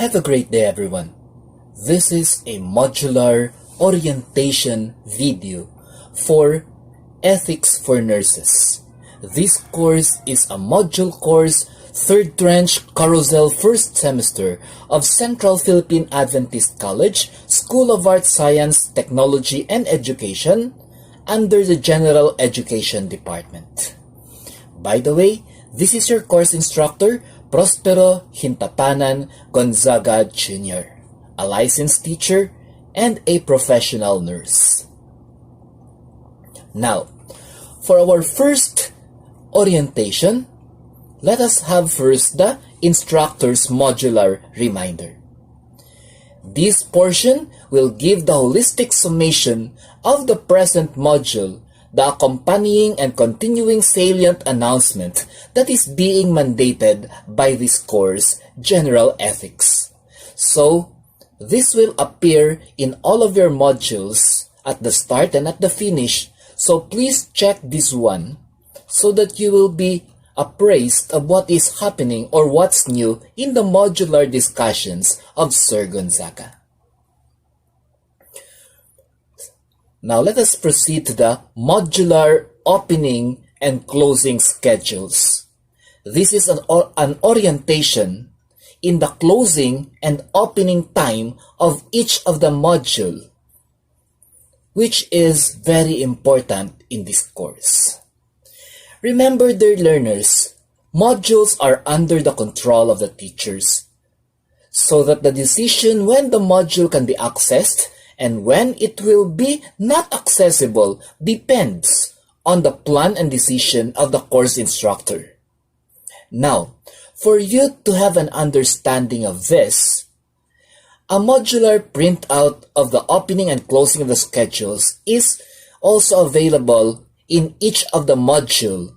Have a great day, everyone. This is a modular orientation video for Ethics for Nurses. This course is a module course, 3rd tranche carousel 1st semester of Central Philippine Adventist College, School of Arts, Science, Technology, and Education under the General Education Department. By the way, this is your course instructor, Prospero Hintapanan Gonzaga Jr., a licensed teacher and a professional nurse. Now, for our first orientation, let us have first the instructor's modular reminder. This portion will give the holistic summation of the present module, the accompanying and continuing salient announcement that is being mandated by this course, General Ethics. So, this will appear in all of your modules at the start and at the finish, so please check this one so that you will be appraised of what is happening or what's new in the modular discussions of Sir Gonzaga. Now let us proceed to the modular opening and closing schedules. This is an orientation in the closing and opening time of each of the module, which is very important in this course. Remember, dear learners, modules are under the control of the teachers, so that the decision when the module can be accessed and when it will be not accessible depends on the plan and decision of the course instructor. Now, for you to have an understanding of this, a modular printout of the opening and closing of the schedules is also available in each of the module,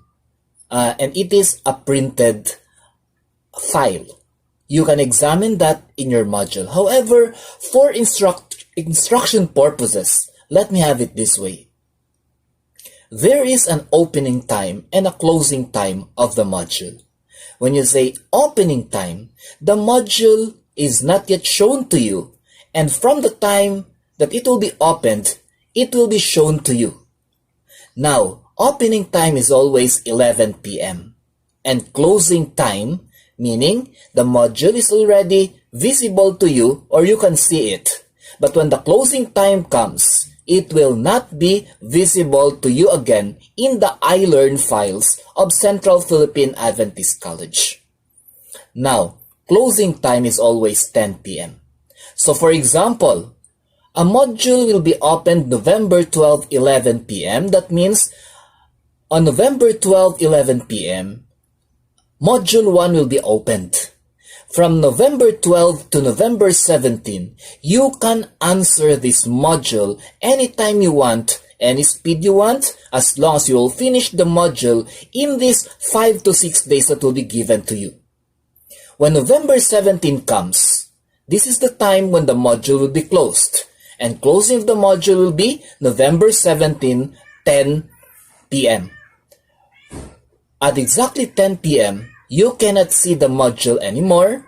and it is a printed file. You can examine that in your module. However, for instruction purposes, let me have it this way. There is an opening time and a closing time of the module. When you say opening time, the module is not yet shown to you, and from the time that it will be opened, it will be shown to you. Now, opening time is always 11 p.m. and closing time, meaning the module is already visible to you or you can see it. But when the closing time comes, it will not be visible to you again in the iLearn files of Central Philippine Adventist College. Now, closing time is always 10 p.m. So for example, a module will be opened November 12, 11 p.m. That means on November 12, 11 p.m., Module 1 will be opened. From November 12 to November 17, you can answer this module anytime you want, any speed you want, as long as you will finish the module in these 5 to 6 days that will be given to you. When November 17 comes, this is the time when the module will be closed, and closing of the module will be November 17, 10 p.m. At exactly 10 p.m., you cannot see the module anymore,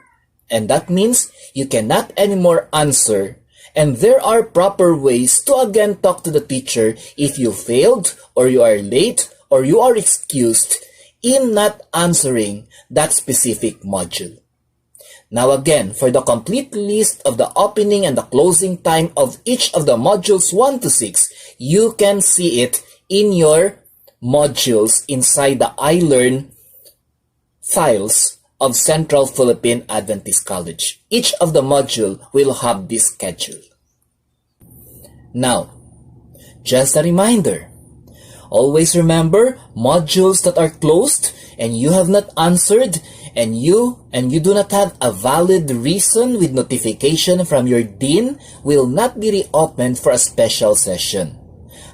and that means you cannot anymore answer, and there are proper ways to again talk to the teacher if you failed, or you are late, or you are excused in not answering that specific module. Now again, for the complete list of the opening and the closing time of each of the modules 1 to 6, you can see it in your modules inside the iLearn files of Central Philippine Adventist College. Each of the module will have this schedule. Now, just a reminder, always remember modules that are closed and you have not answered and you do not have a valid reason with notification from your dean will not be reopened for a special session.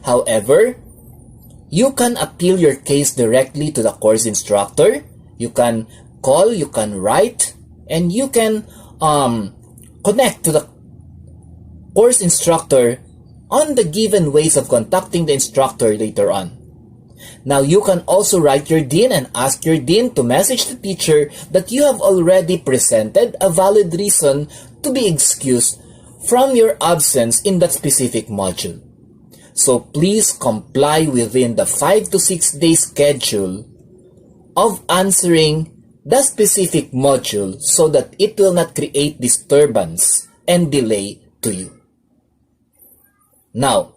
However, you can appeal your case directly to the course instructor. You can call, you can write, and you can connect to the course instructor on the given ways of contacting the instructor later on. Now you can also write your dean and ask your dean to message the teacher that you have already presented a valid reason to be excused from your absence in that specific module. So please comply within the 5 to 6 day schedule of answering the specific module so that it will not create disturbance and delay to you. Now,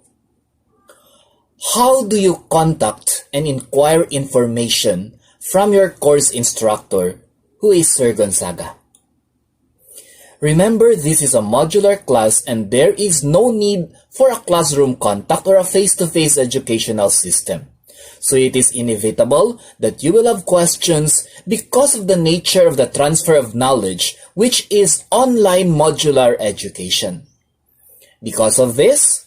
how do you contact and inquire information from your course instructor, who is Sir Gonzaga? Remember, this is a modular class and there is no need for a classroom contact or a face-to-face educational system. So it is inevitable that you will have questions because of the nature of the transfer of knowledge, which is online modular education. Because of this,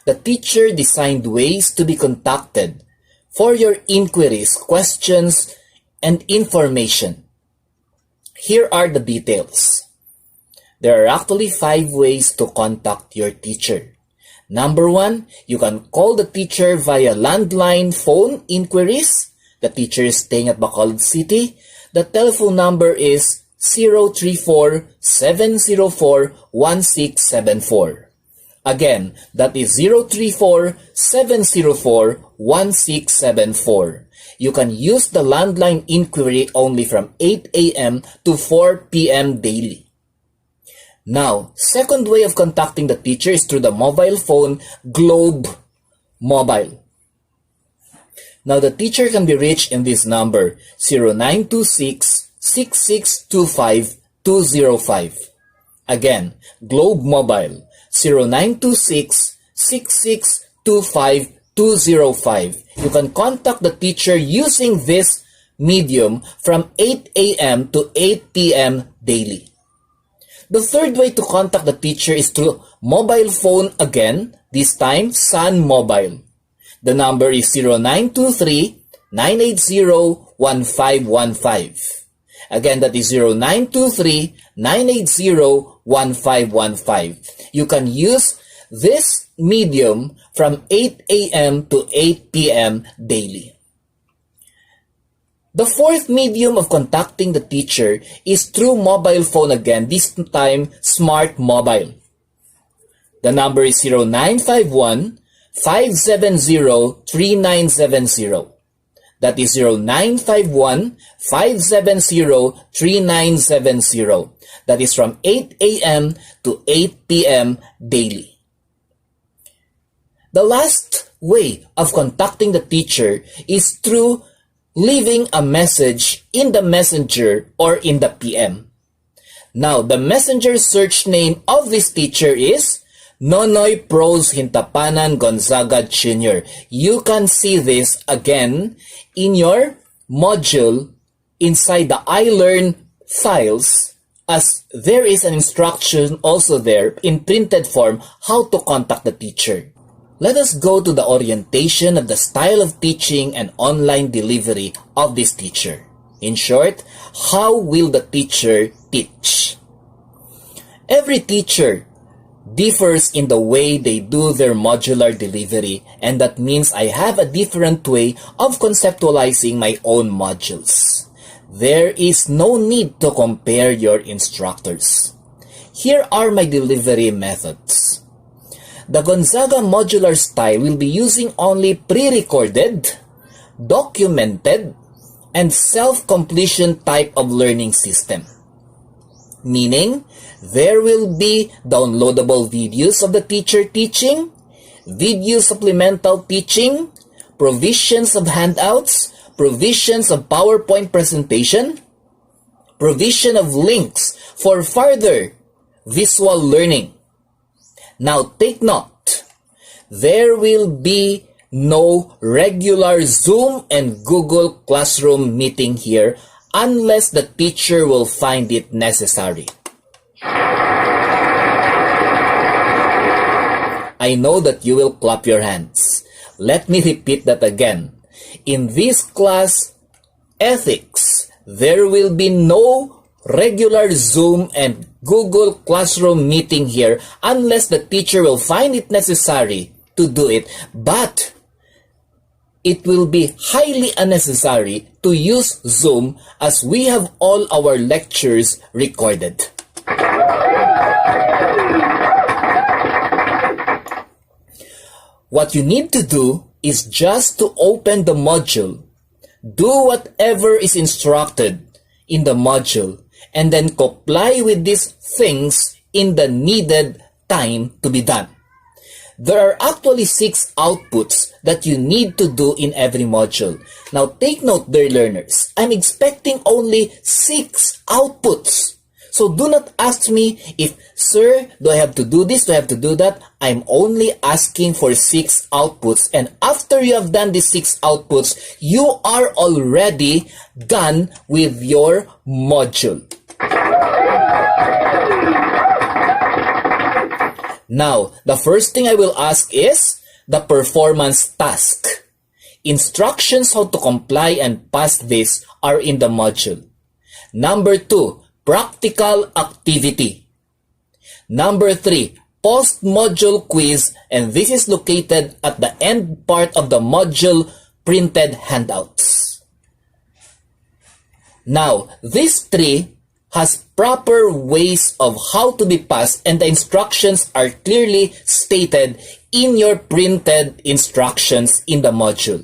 the teacher designed ways to be contacted for your inquiries, questions, and information. Here are the details. There are actually 5 ways to contact your teacher. Number 1, you can call the teacher via landline phone inquiries. The teacher is staying at Bacolod City. The telephone number is 034-704-1674. Again, that is 034-704-1674. You can use the landline inquiry only from 8 a.m. to 4 p.m. daily. Now, second way of contacting the teacher is through the mobile phone Globe Mobile. Now, the teacher can be reached in this number 0926-6625-205. Again, Globe Mobile 0926-6625-205. You can contact the teacher using this medium from 8 a.m. to 8 p.m. daily. The third way to contact the teacher is through mobile phone again, this time Sun Mobile. The number is 0923-980-1515. Again, that is 0923-980-1515. You can use this medium from 8 a.m. to 8 p.m. daily. The fourth medium of contacting the teacher is through mobile phone again, this time Smart Mobile. The number is 0951-570-3970. That is 0951-570-3970. That is from 8 a.m. to 8 p.m. daily. The last way of contacting the teacher is through leaving a message in the messenger or in the PM. Now, the messenger search name of this teacher is Nonoy Pros Hintapanan Gonzaga Jr. You can see this again in your module inside the iLearn files, as there is an instruction also there in printed form how to contact the teacher. Let us go to the orientation of the style of teaching and online delivery of this teacher. In short, how will the teacher teach? Every teacher differs in the way they do their modular delivery, and that means I have a different way of conceptualizing my own modules. There is no need to compare your instructors. Here are my delivery methods. The Gonzaga modular style will be using only pre-recorded, documented, and self-completion type of learning system. Meaning, there will be downloadable videos of the teacher teaching, video supplemental teaching, provisions of handouts, provisions of PowerPoint presentation, provision of links for further visual learning. Now take note, there will be no regular Zoom and Google Classroom meeting here unless the teacher will find it necessary. I know that you will clap your hands. Let me repeat that again. In this class, ethics, there will be no regular Zoom and Google Classroom meeting here unless the teacher will find it necessary to do it. But it will be highly unnecessary to use Zoom as we have all our lectures recorded. What you need to do is just to open the module, do whatever is instructed in the module, and then comply with these things in the needed time to be done. There are actually 6 outputs that you need to do in every module. Now take note, dear learners, I'm expecting only 6 outputs. So do not ask me if, sir, do I have to do this, do I have to do that? I'm only asking for 6 outputs. And after you have done these 6 outputs, you are already done with your module. Now, the first thing I will ask is the performance task. Instructions how to comply and pass this are in the module. Number 2, practical activity. Number 3, post-module quiz, and this is located at the end part of the module printed handouts. Now, these 3 has proper ways of how to be passed, and the instructions are clearly stated in your printed instructions in the module.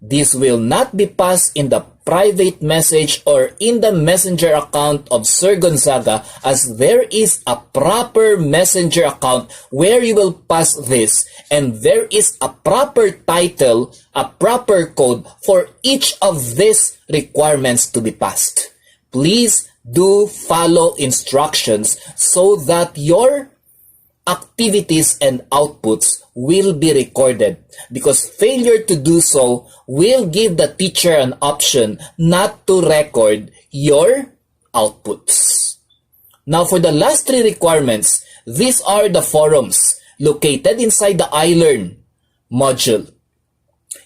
This will not be passed in the private message or in the messenger account of Sir Gonzaga, as there is a proper messenger account where you will pass this, and there is a proper title, a proper code for each of these requirements to be passed. Please do follow instructions so that your activities and outputs will be recorded, because failure to do so will give the teacher an option not to record your outputs. Now for the last 3 requirements, these are the forums located inside the iLearn module.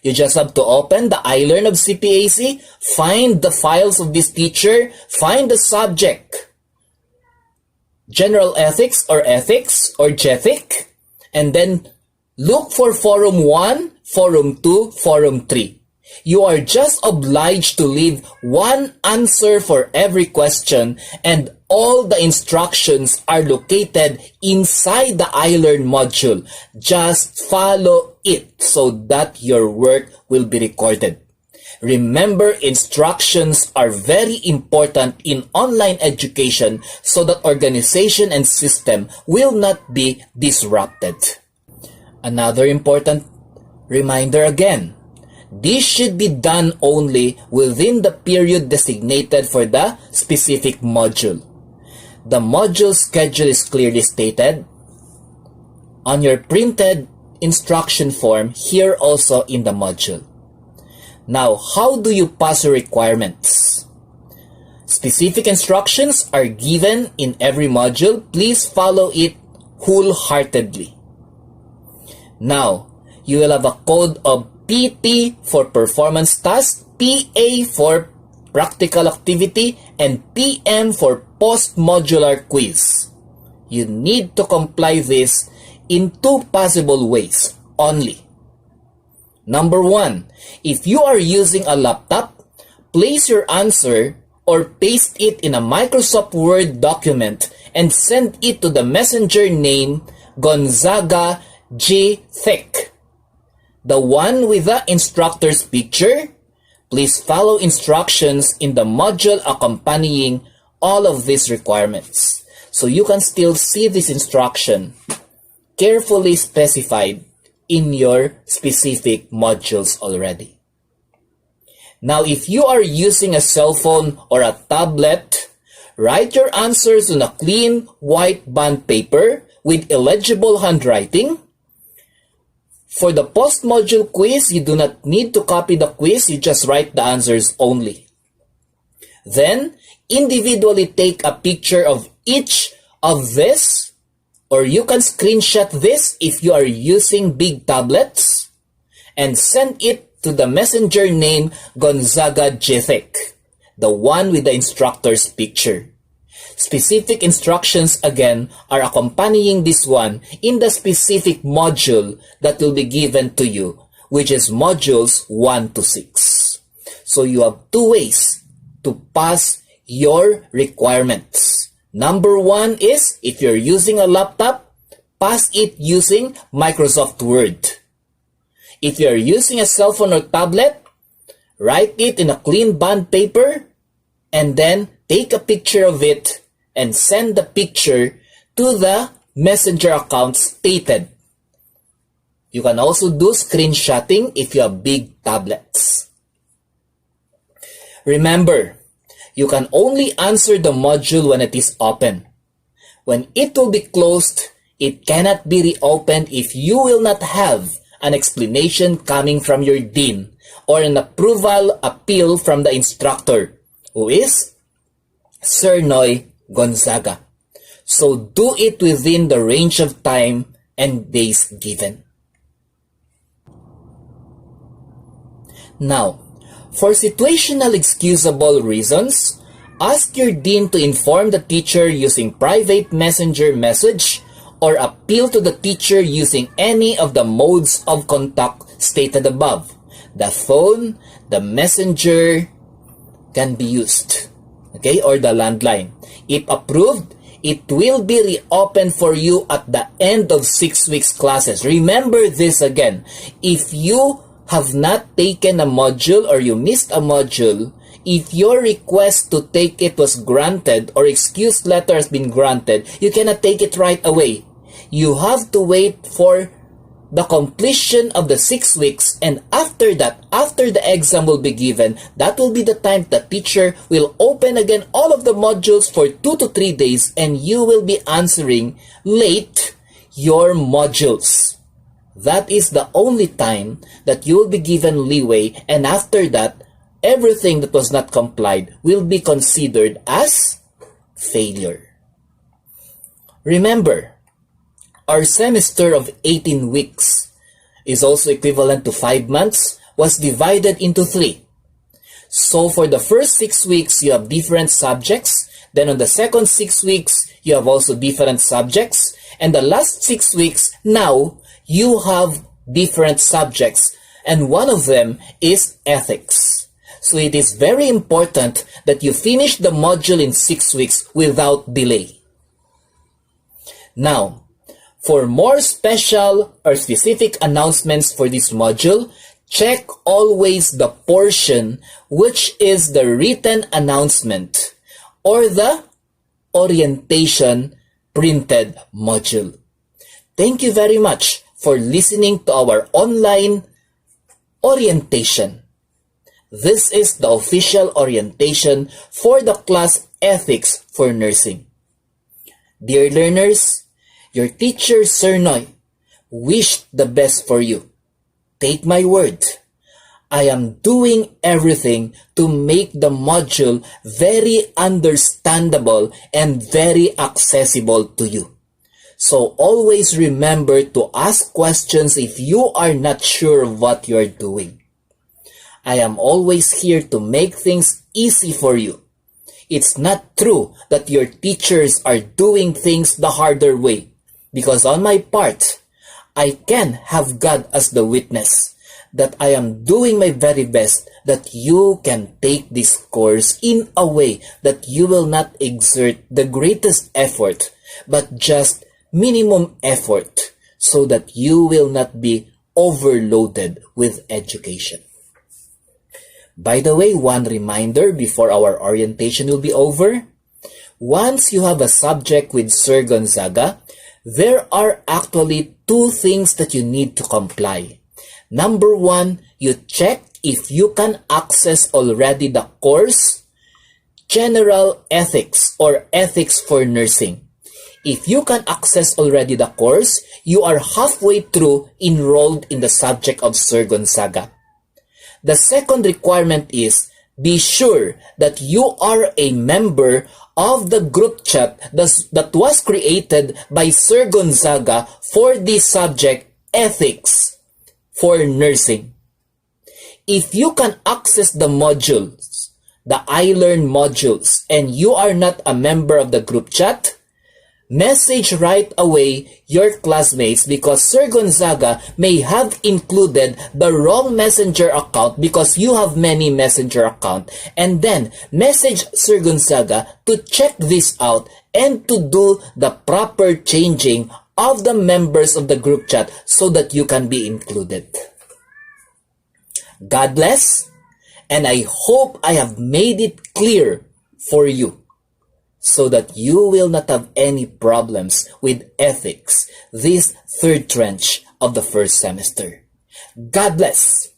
You just have to open the iLearn of CPAC, find the files of this teacher, find the subject, General Ethics or Gthic, and then look for Forum 1, Forum 2, Forum 3. You are just obliged to leave one answer for every question, and all the instructions are located inside the iLearn module. Just follow it so that your work will be recorded. Remember, instructions are very important in online education so that organization and system will not be disrupted. Another important reminder again, this should be done only within the period designated for the specific module. The module schedule is clearly stated on your printed instruction form here also in the module. Now, how do you pass your requirements? Specific instructions are given in every module. Please follow it wholeheartedly. Now, you will have a code of PT for performance task, PA for practical activity, and PM for post-modular quiz. You need to comply this in 2 possible ways only. Number 1, if you are using a laptop, place your answer or paste it in a Microsoft Word document and send it to the messenger name Gonzaga Gthic, the one with the instructor's picture. Please follow instructions in the module accompanying all of these requirements, so you can still see this instruction carefully specified in your specific modules already. Now, if you are using a cell phone or a tablet, write your answers on a clean white bond paper with illegible handwriting. For the post-module quiz, you do not need to copy the quiz, you just write the answers only. Then, individually take a picture of each of this, or you can screenshot this if you are using big tablets, and send it to the messenger name Gonzaga Gthic, the one with the instructor's picture. Specific instructions again are accompanying this one in the specific module that will be given to you which is modules 1 to 6. So you have two ways to pass your requirements. Number one is, if you're using a laptop, pass it using Microsoft Word. If you're using a cell phone or tablet, write it in a clean bond paper and then take a picture of it and send the picture to the messenger account stated. You can also do screenshotting if you have big tablets. Remember, you can only answer the module when it is open. When it will be closed, it cannot be reopened if you will not have an explanation coming from your dean or an appeal from the instructor, who is Sir Noy Gonzaga. So do it within the range of time and days given. Now, for situational excusable reasons, ask your dean to inform the teacher using private messenger message or appeal to the teacher using any of the modes of contact stated above. The phone, the messenger can be used, okay, or the landline. If approved, it will be reopened for you at the end of 6 weeks classes. Remember this again. If you have not taken a module or you missed a module, if your request to take it was granted or excuse letter has been granted, you cannot take it right away. You have to wait for the completion of the 6 weeks, and after that, after the exam will be given, that will be the time the teacher will open again all of the modules for 2 to 3 days, and you will be answering late your modules. That is the only time that you will be given leeway, and after that, everything that was not complied will be considered as failure. Remember, our semester of 18 weeks is also equivalent to 5 months, was divided into 3. So for the first 6 weeks, you have different subjects. Then on the second 6 weeks, you have also different subjects. And the last 6 weeks, now, you have different subjects. And one of them is ethics. So it is very important that you finish the module in 6 weeks without delay. Now, for more special or specific announcements for this module, check always the portion which is the written announcement or the orientation printed module. Thank you very much for listening to our online orientation. This is the official orientation for the class Ethics for Nursing. Dear learners, your teacher, Sir Noy, wished the best for you. Take my word. I am doing everything to make the module very understandable and very accessible to you. So always remember to ask questions if you are not sure of what you are doing. I am always here to make things easy for you. It's not true that your teachers are doing things the harder way. Because on my part, I can have God as the witness that I am doing my very best that you can take this course in a way that you will not exert the greatest effort, but just minimum effort so that you will not be overloaded with education. By the way, one reminder before our orientation will be over. Once you have a subject with Sir Gonzaga, there are actually 2 things that you need to comply. Number 1, you check if you can access already the course General Ethics or Ethics for Nursing. If you can access already the course, you are halfway through enrolled in the subject of Sir Gonzaga. The second requirement is be sure that you are a member of the group chat that was created by Sir Gonzaga for the subject Ethics for Nursing. If you can access the modules, the iLearn modules, and you are not a member of the group chat, Message right away your classmates because Sir Gonzaga may have included the wrong messenger account because you have many messenger account, and then message Sir Gonzaga to check this out and to do the proper changing of the members of the group chat so that you can be included. God bless, and I hope I have made it clear for you, so that you will not have any problems with ethics this third tranche of the first semester. God bless.